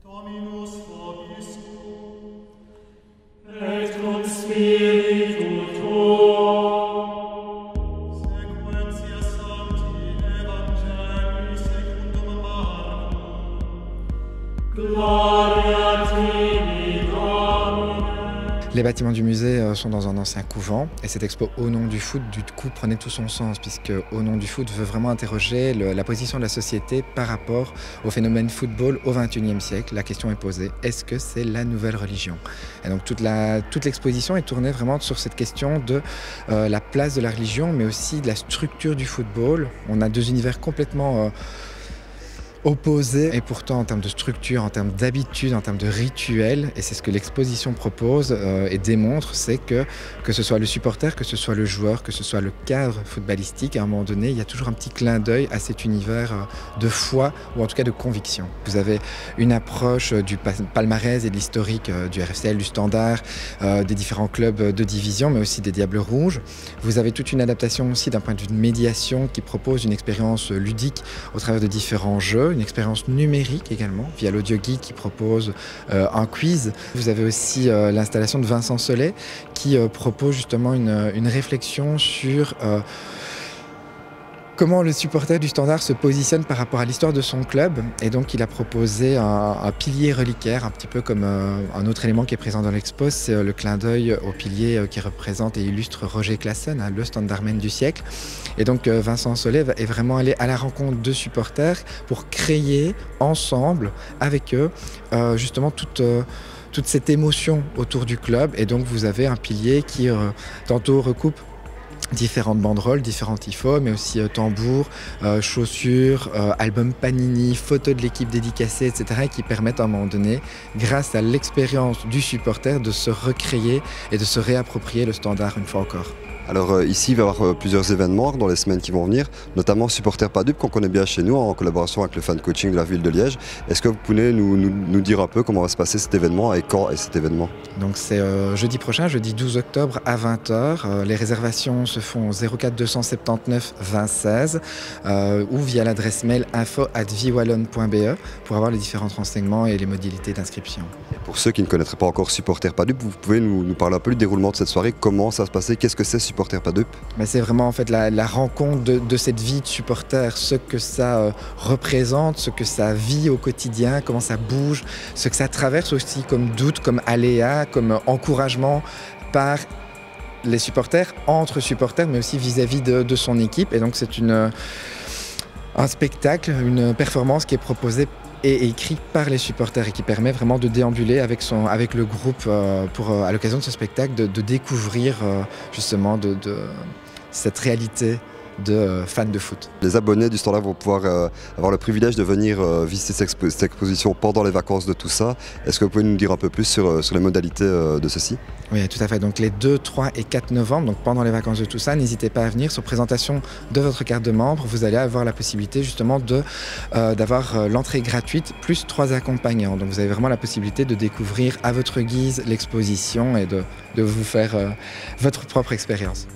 Dominus vobiscum, et cum spiritu tuo, sequentia sancti evangelii secundum Marcum, gloria tibi, Domine. Les bâtiments du musée sont dans un ancien couvent et cette expo Au nom du foot du coup prenait tout son sens puisque Au nom du foot veut vraiment interroger la position de la société par rapport au phénomène football au XXIe siècle. La question est posée, est-ce que c'est la nouvelle religion? Et donc toute l'exposition est tournée vraiment sur cette question de la place de la religion mais aussi de la structure du football. On a deux univers complètement opposés et pourtant en termes de structure, en termes d'habitude, en termes de rituels, et c'est ce que l'exposition propose et démontre, c'est que ce soit le supporter, que ce soit le joueur, que ce soit le cadre footballistique, à un moment donné, il y a toujours un petit clin d'œil à cet univers de foi ou en tout cas de conviction. Vous avez une approche du palmarès et de l'historique du RFCL, du Standard, des différents clubs de division, mais aussi des Diables Rouges. Vous avez toute une adaptation aussi d'un point de vue de médiation qui propose une expérience ludique au travers de différents jeux, une expérience numérique également, via l'Audio Geek qui propose un quiz. Vous avez aussi l'installation de Vincent Sollet qui propose justement une réflexion sur comment le supporter du Standard se positionne par rapport à l'histoire de son club. Et donc il a proposé un pilier reliquaire, un petit peu comme un autre élément qui est présent dans l'expo, c'est le clin d'œil au pilier qui représente et illustre Roger Claessens, le standardman du siècle. Et donc Vincent Sollet est vraiment allé à la rencontre de supporters pour créer ensemble, avec eux, justement toute cette émotion autour du club. Et donc vous avez un pilier qui tantôt recoupe différentes banderoles, différents tifos, mais aussi tambours, chaussures, albums Panini, photos de l'équipe dédicacée, etc. qui permettent à un moment donné, grâce à l'expérience du supporter, de se recréer et de se réapproprier le Standard une fois encore. Alors ici, il va y avoir plusieurs événements dans les semaines qui vont venir, notamment Supporter Pas Dupe qu'on connaît bien chez nous en collaboration avec le fan coaching de la ville de Liège. Est-ce que vous pouvez nous dire un peu comment va se passer cet événement et quand est cet événement? Donc c'est jeudi prochain, jeudi 12 octobre à 20h. Les réservations se font au 04 279 20 16 ou via l'adresse mail info@viewallonne.be pour avoir les différents renseignements et les modalités d'inscription. Pour ceux qui ne connaîtraient pas encore Supporter Pas Dupe, vous pouvez nous parler un peu du déroulement de cette soirée, comment ça va se passer, qu'est-ce que c'est Supporter Pas Dupe? C'est vraiment en fait la rencontre de cette vie de supporter, ce que ça représente, ce que ça vit au quotidien, comment ça bouge, ce que ça traverse aussi comme doute, comme aléa, comme encouragement par les supporters, entre supporters, mais aussi vis-à-vis de son équipe. Et donc c'est un spectacle, une performance qui est proposée et écrit par les supporters et qui permet vraiment de déambuler avec le groupe pour, à l'occasion de ce spectacle, de découvrir justement de cette réalité de fans de foot. Les abonnés du Standard vont pouvoir avoir le privilège de venir visiter cette exposition pendant les vacances de tout ça. Est-ce que vous pouvez nous dire un peu plus sur les modalités de ceci? Oui, tout à fait. Donc les 2, 3 et 4 novembre, donc pendant les vacances de tout ça, n'hésitez pas à venir. Sur présentation de votre carte de membre, vous allez avoir la possibilité justement d'avoir l'entrée gratuite plus 3 accompagnants. Donc vous avez vraiment la possibilité de découvrir à votre guise l'exposition et de vous faire votre propre expérience.